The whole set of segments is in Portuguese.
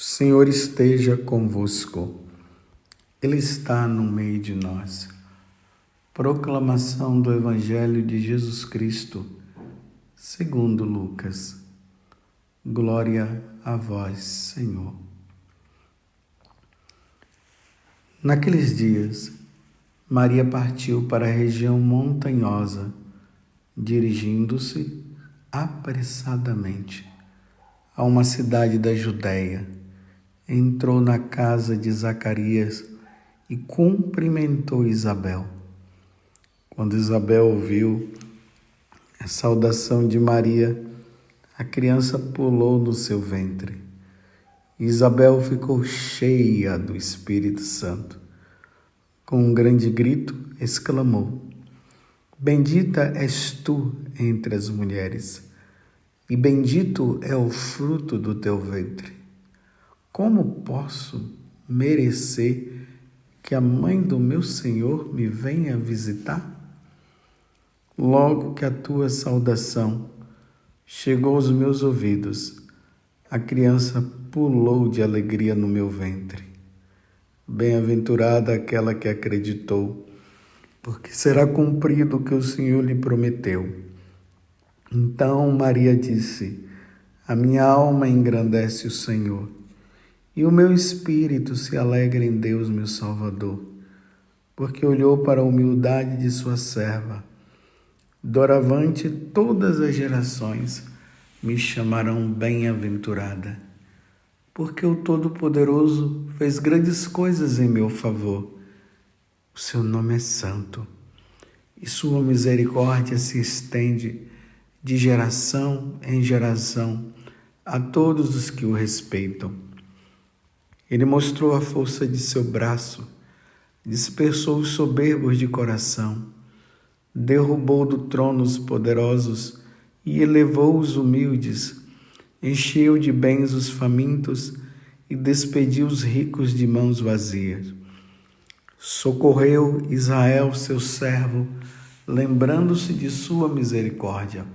Senhor esteja convosco, Ele está no meio de nós. Proclamação do Evangelho de Jesus Cristo, segundo Lucas. Glória a vós, Senhor. Naqueles dias, Maria partiu para a região montanhosa, dirigindo-se apressadamente a uma cidade da Judéia. Entrou na casa de Zacarias e cumprimentou Isabel. Quando Isabel ouviu a saudação de Maria, a criança pulou no seu ventre. Isabel ficou cheia do Espírito Santo. Com um grande grito, exclamou: Bendita és tu entre as mulheres, e bendito é o fruto do teu ventre. Como posso merecer que a mãe do meu Senhor me venha visitar? Logo que a tua saudação chegou aos meus ouvidos, a criança pulou de alegria no meu ventre. Bem-aventurada aquela que acreditou, porque será cumprido o que o Senhor lhe prometeu. Então Maria disse: A minha alma engrandece o Senhor, e o meu espírito se alegra em Deus, meu Salvador, porque olhou para a humildade de sua serva. Doravante todas as gerações me chamarão bem-aventurada, porque o Todo-Poderoso fez grandes coisas em meu favor. O seu nome é santo, e sua misericórdia se estende de geração em geração a todos os que o respeitam. Ele mostrou a força de seu braço, dispersou os soberbos de coração, derrubou do trono os poderosos e elevou os humildes, encheu de bens os famintos e despediu os ricos de mãos vazias. Socorreu Israel, seu servo, lembrando-se de sua misericórdia,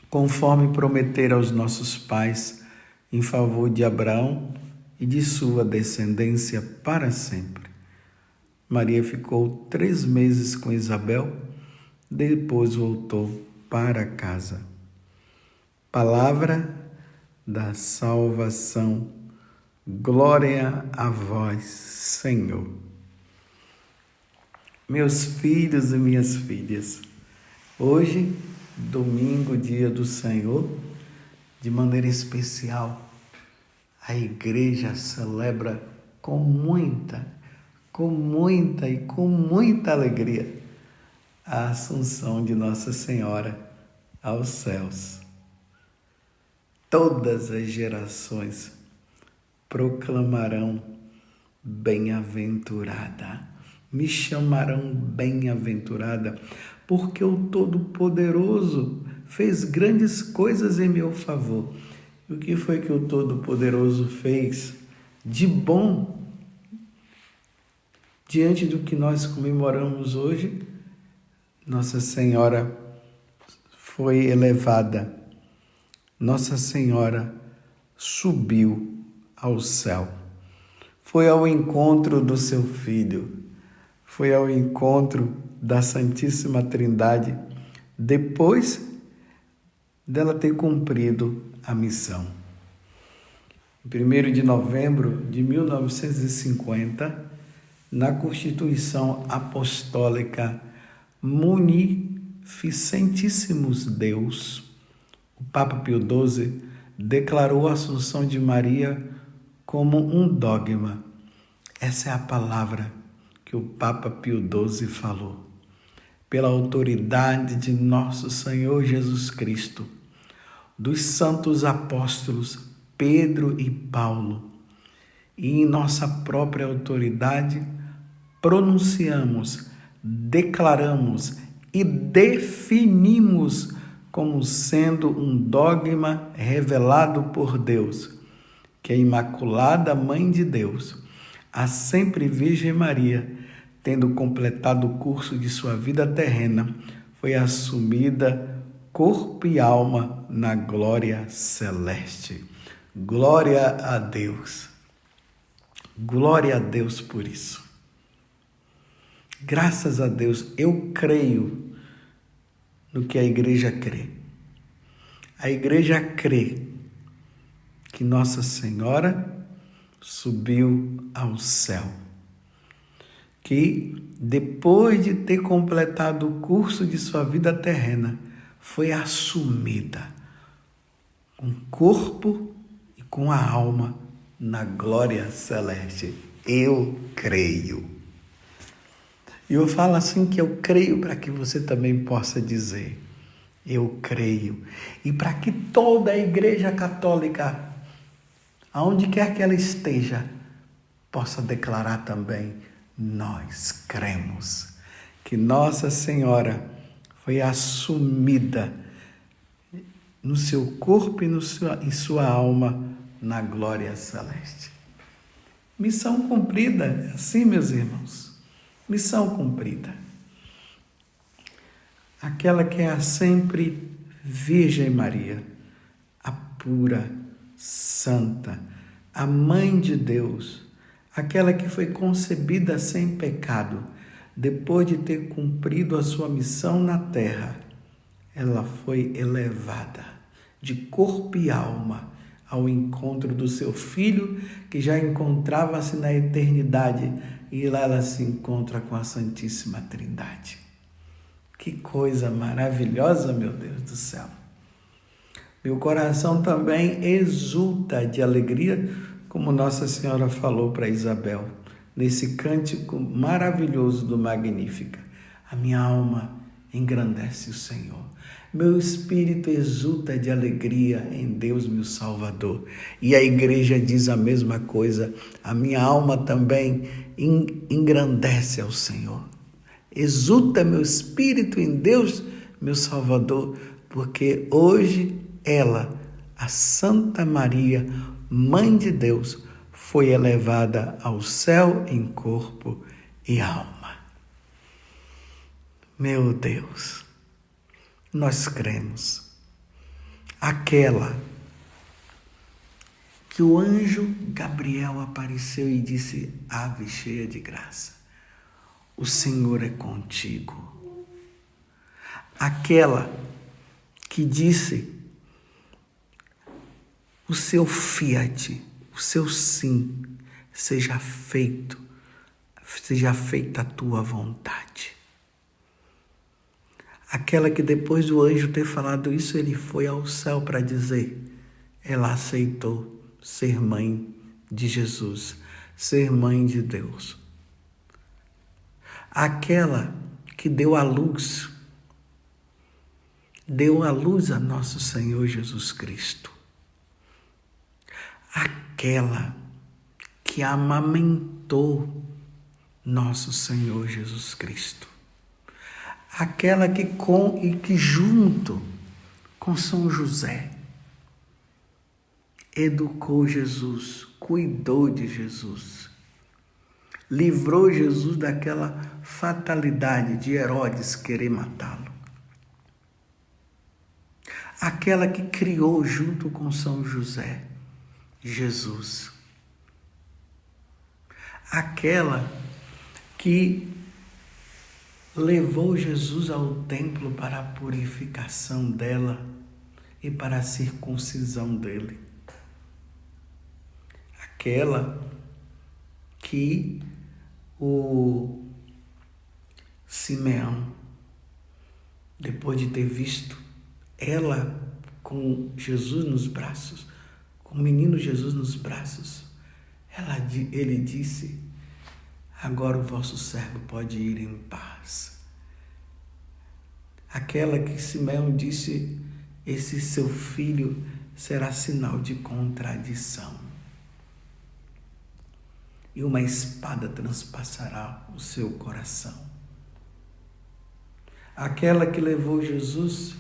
conforme prometera aos nossos pais, em favor de Abraão e de sua descendência para sempre. Maria ficou 3 meses com Isabel, depois voltou para casa. Palavra da salvação. Glória a vós, Senhor. Meus filhos e minhas filhas, hoje, domingo, dia do Senhor, de maneira especial, a igreja celebra com muita alegria a assunção de Nossa Senhora aos céus. Todas as gerações proclamarão bem-aventurada, me chamarão bem-aventurada, porque o Todo-Poderoso fez grandes coisas em meu favor. E o que foi que o Todo-Poderoso fez de bom diante do que nós comemoramos hoje? Nossa Senhora foi elevada, Nossa Senhora subiu ao céu, foi ao encontro do seu Filho, foi ao encontro da Santíssima Trindade, depois dela ter cumprido a missão. Em 1º de novembro de 1950, na Constituição Apostólica Munificentíssimos Deus, o Papa Pio XII declarou a Assunção de Maria como um dogma. Essa é a palavra que o Papa Pio XII falou. Pela autoridade de nosso Senhor Jesus Cristo, dos santos apóstolos Pedro e Paulo, e em nossa própria autoridade, pronunciamos, declaramos e definimos como sendo um dogma revelado por Deus, que a Imaculada Mãe de Deus, a sempre Virgem Maria, tendo completado o curso de sua vida terrena, foi assumida corpo e alma na glória celeste. Glória a Deus. Glória a Deus por isso. Graças a Deus, eu creio no que a igreja crê. A igreja crê que Nossa Senhora subiu ao céu, que depois de ter completado o curso de sua vida terrena, foi assumida com o corpo e com a alma na glória celeste. Eu creio. E eu falo assim que eu creio para que você também possa dizer, eu creio. E para que toda a igreja católica, aonde quer que ela esteja, possa declarar também, nós cremos que Nossa Senhora foi assumida no seu corpo e em sua alma na glória celeste. Missão cumprida, é assim, meus irmãos. Missão cumprida. Aquela que é a sempre Virgem Maria, a pura, santa, a Mãe de Deus, aquela que foi concebida sem pecado, depois de ter cumprido a sua missão na terra, ela foi elevada de corpo e alma ao encontro do seu Filho, que já encontrava-se na eternidade, e lá ela se encontra com a Santíssima Trindade. Que coisa maravilhosa, meu Deus do céu! Meu coração também exulta de alegria, como Nossa Senhora falou para Isabel, nesse cântico maravilhoso do Magnífica. A minha alma engrandece o Senhor. Meu espírito exulta de alegria em Deus, meu Salvador. E a igreja diz a mesma coisa. A minha alma também engrandece ao Senhor. Exulta meu espírito em Deus, meu Salvador, porque hoje ela, a Santa Maria, Mãe de Deus, foi elevada ao céu em corpo e alma. Meu Deus, nós cremos. Aquela que o anjo Gabriel apareceu e disse, ave cheia de graça, o Senhor é contigo. Aquela que disse, o seu fiat, o seu sim, seja feita a tua vontade. Aquela que depois do anjo ter falado isso, ele foi ao céu para dizer, ela aceitou ser mãe de Jesus, ser mãe de Deus. Aquela que deu à luz a nosso Senhor Jesus Cristo. Aquela que amamentou nosso Senhor Jesus Cristo. Aquela que junto com São José educou Jesus, cuidou de Jesus, livrou Jesus daquela fatalidade de Herodes querer matá-lo. Aquela que criou junto com São José Jesus. Aquela que levou Jesus ao templo para a purificação dela e para a circuncisão dele. Aquela que o Simeão, depois de ter visto ela com Jesus nos braços, com o menino Jesus nos braços, ele disse, agora o vosso servo pode ir em paz. Aquela que Simeão disse, esse seu filho será sinal de contradição. E uma espada transpassará o seu coração. Aquela que levou Jesus,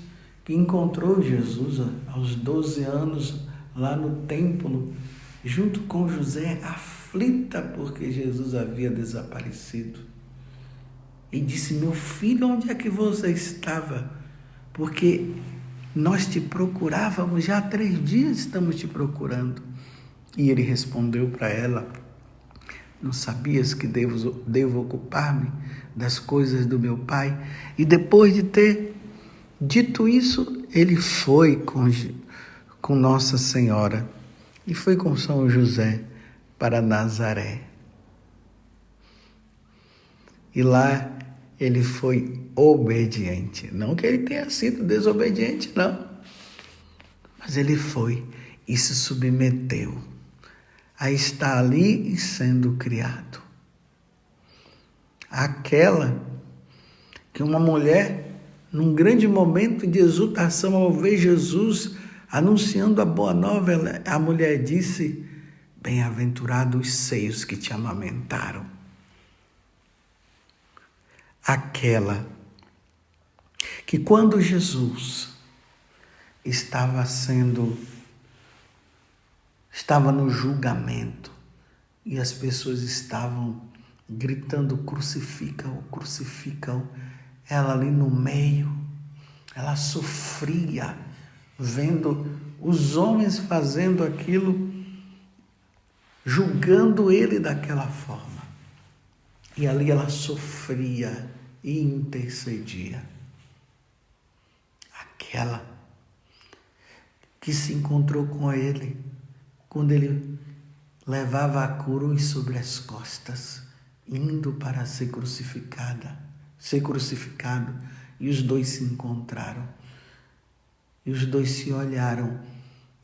que encontrou Jesus aos 12 anos lá no templo, junto com José, aflita porque Jesus havia desaparecido. E disse, meu filho, onde é que você estava? Porque nós te procurávamos, já há 3 dias estamos te procurando. E ele respondeu para ela: não sabias que devo ocupar-me das coisas do meu pai? E depois de ter dito isso, ele foi com Nossa Senhora e foi com São José para Nazaré. E lá ele foi obediente. Não que ele tenha sido desobediente, não. Mas ele foi e se submeteu a estar ali e sendo criado. Aquela que uma mulher, num grande momento de exultação ao ver Jesus anunciando a boa nova, a mulher disse: bem-aventurados os seios que te amamentaram. Aquela que quando Jesus estava no julgamento e as pessoas estavam gritando: crucifica-o, crucifica-o. Ela ali no meio, ela sofria vendo os homens fazendo aquilo, julgando ele daquela forma. E ali ela sofria e intercedia. Aquela que se encontrou com ele quando ele levava a cruz sobre as costas, indo para ser crucificado, e os dois se encontraram, e os dois se olharam,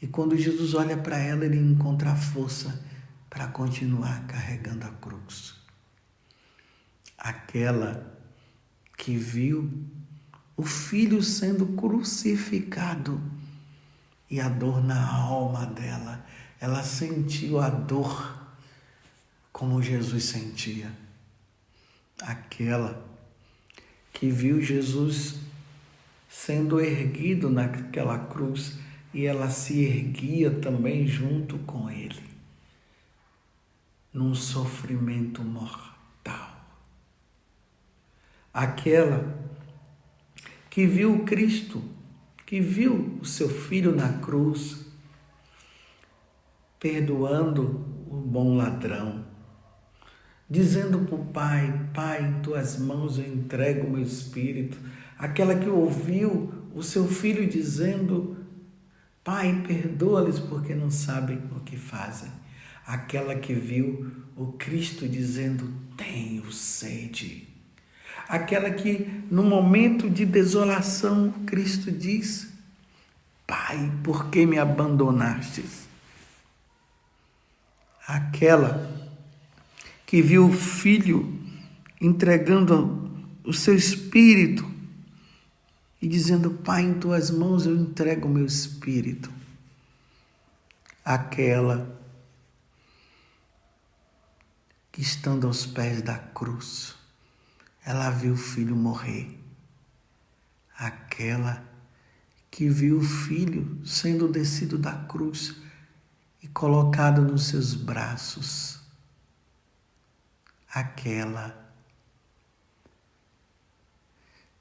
e quando Jesus olha para ela, ele encontra a força para continuar carregando a cruz. Aquela que viu o filho sendo crucificado e a dor na alma dela, ela sentiu a dor como Jesus sentia. Aquela que viu Jesus sendo erguido naquela cruz e ela se erguia também junto com ele, num sofrimento mortal. Aquela que viu o Cristo, que viu o seu filho na cruz, perdoando o bom ladrão, dizendo para o Pai: Pai, em tuas mãos eu entrego o meu espírito. Aquela que ouviu o seu filho dizendo: Pai, perdoa-lhes porque não sabem o que fazem. Aquela que viu o Cristo dizendo: tenho sede. Aquela que no momento de desolação Cristo diz: Pai, por que me abandonastes? Aquela que viu o filho entregando o seu espírito e dizendo: Pai, em tuas mãos eu entrego o meu espírito. Aquela que, estando aos pés da cruz, ela viu o filho morrer. Aquela que viu o filho sendo descido da cruz e colocado nos seus braços. Aquela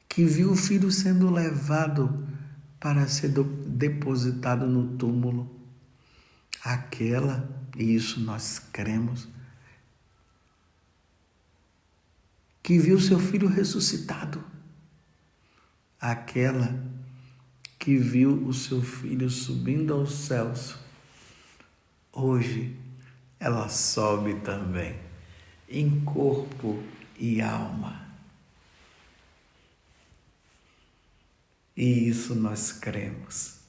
que viu o filho sendo levado para ser depositado no túmulo. Aquela, e isso nós cremos, que viu seu filho ressuscitado. Aquela que viu o seu filho subindo aos céus. Hoje ela sobe também, em corpo e alma. E isso nós cremos.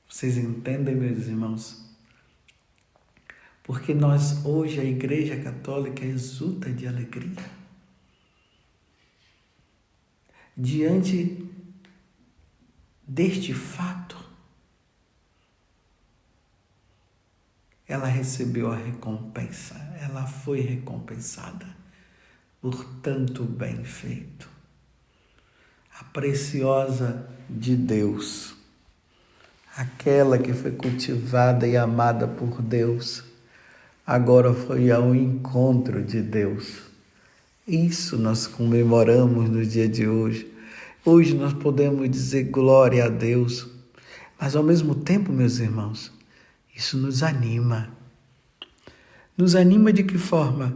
Vocês entendem, meus irmãos? Porque nós, hoje, a Igreja Católica exulta de alegria diante deste fato. Ela recebeu a recompensa, ela foi recompensada por tanto bem feito. A preciosa de Deus, aquela que foi cultivada e amada por Deus, agora foi ao encontro de Deus. Isso nós comemoramos no dia de hoje. Hoje nós podemos dizer glória a Deus, mas ao mesmo tempo, meus irmãos, Isso nos anima. Nos anima de que forma?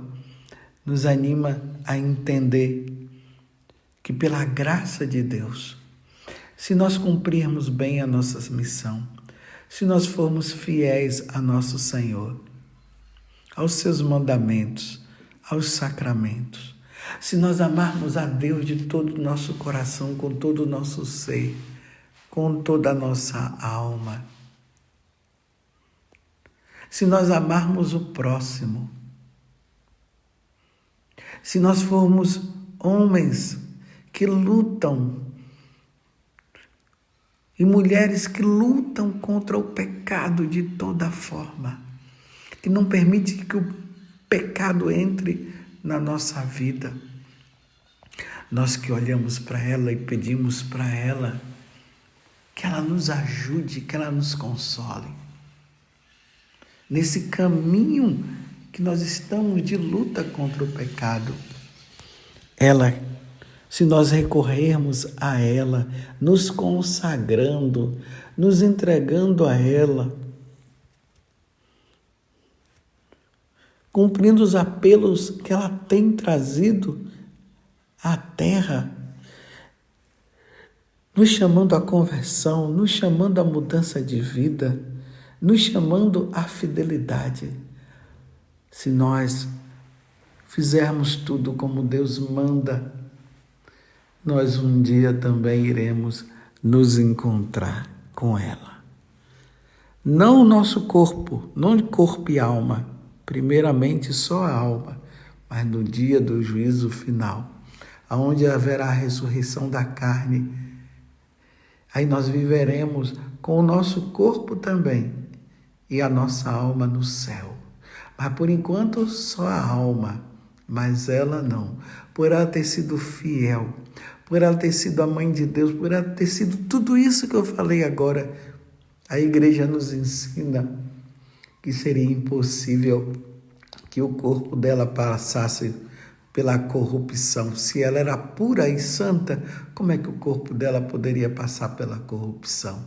Nos anima a entender que pela graça de Deus, se nós cumprirmos bem a nossa missão, se nós formos fiéis a nosso Senhor, aos seus mandamentos, aos sacramentos, se nós amarmos a Deus de todo o nosso coração, com todo o nosso ser, com toda a nossa alma, se nós amarmos o próximo, se nós formos homens que lutam e mulheres que lutam contra o pecado de toda forma, que não permite que o pecado entre na nossa vida. Nós que olhamos para ela e pedimos para ela que ela nos ajude, que ela nos console. Nesse caminho que nós estamos de luta contra o pecado, ela, se nós recorrermos a ela, nos consagrando, nos entregando a ela, cumprindo os apelos que ela tem trazido à terra, nos chamando à conversão, nos chamando à mudança de vida, nos chamando à fidelidade. Se nós fizermos tudo como Deus manda, nós um dia também iremos nos encontrar com ela. Não o nosso corpo, não de corpo e alma, primeiramente só a alma, mas no dia do juízo final, aonde haverá a ressurreição da carne, aí nós viveremos com o nosso corpo também e a nossa alma no céu. Mas por enquanto só a alma, mas ela não. Por ela ter sido fiel, por ela ter sido a mãe de Deus, por ela ter sido tudo isso que eu falei agora, a igreja nos ensina que seria impossível que o corpo dela passasse pela corrupção. Se ela era pura e santa, como é que o corpo dela poderia passar pela corrupção?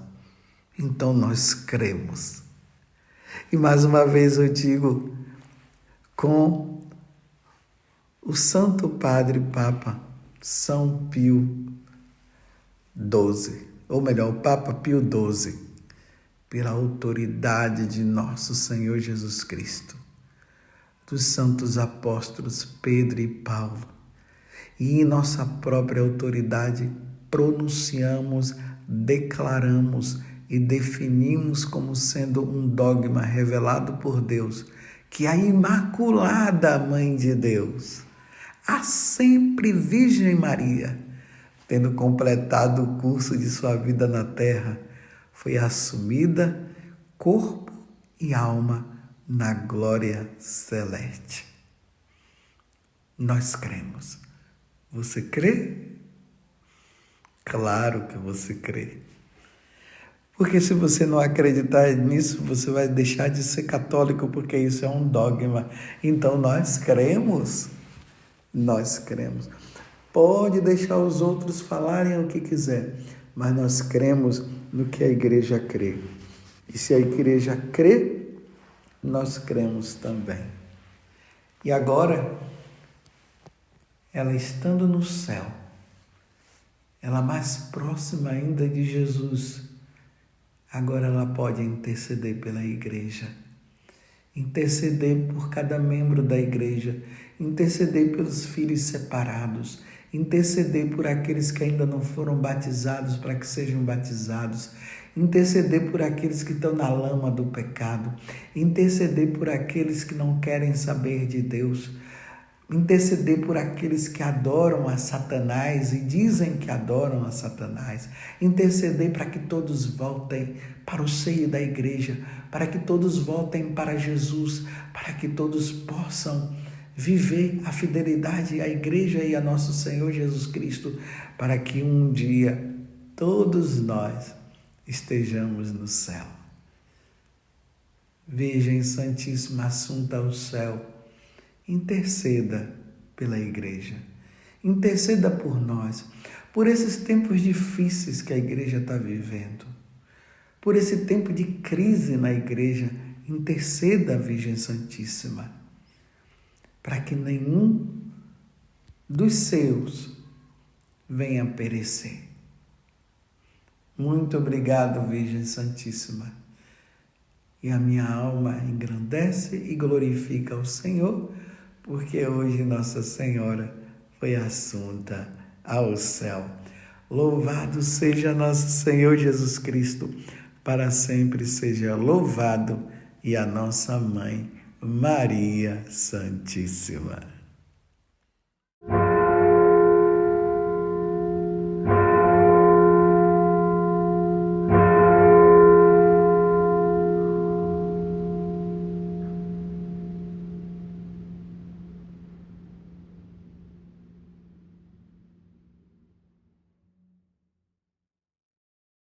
Então nós cremos. E mais uma vez eu digo, com o Santo Padre Papa São Pio XII, ou melhor, o Papa Pio XII, pela autoridade de nosso Senhor Jesus Cristo, dos santos apóstolos Pedro e Paulo, e em nossa própria autoridade pronunciamos, declaramos e definimos como sendo um dogma revelado por Deus, que a Imaculada Mãe de Deus, a sempre Virgem Maria, tendo completado o curso de sua vida na terra, foi assumida corpo e alma na glória celeste. Nós cremos. Você crê? Claro que você crê. Porque se você não acreditar nisso, você vai deixar de ser católico, porque isso é um dogma. Então nós cremos. Nós cremos. Pode deixar os outros falarem o que quiser, mas nós cremos no que a igreja crê. E se a igreja crê, nós cremos também. E agora, ela estando no céu, ela mais próxima ainda de Jesus, agora ela pode interceder pela igreja, interceder por cada membro da igreja, interceder pelos filhos separados, interceder por aqueles que ainda não foram batizados para que sejam batizados, interceder por aqueles que estão na lama do pecado, interceder por aqueles que não querem saber de Deus, interceder por aqueles que adoram a Satanás e dizem que adoram a Satanás, interceder para que todos voltem para o seio da igreja, para que todos voltem para Jesus, para que todos possam viver a fidelidade à igreja e a nosso Senhor Jesus Cristo, para que um dia todos nós estejamos no céu. Virgem Santíssima Assunta ao céu, interceda pela igreja, interceda por nós, por esses tempos difíceis que a igreja está vivendo, por esse tempo de crise na igreja interceda a Virgem Santíssima, para que nenhum dos seus venha perecer. Muito obrigado, Virgem Santíssima. E a minha alma engrandece e glorifica o Senhor, porque hoje Nossa Senhora foi assunta ao céu. Louvado seja nosso Senhor Jesus Cristo, para sempre seja louvado, e a nossa Mãe, Maria Santíssima.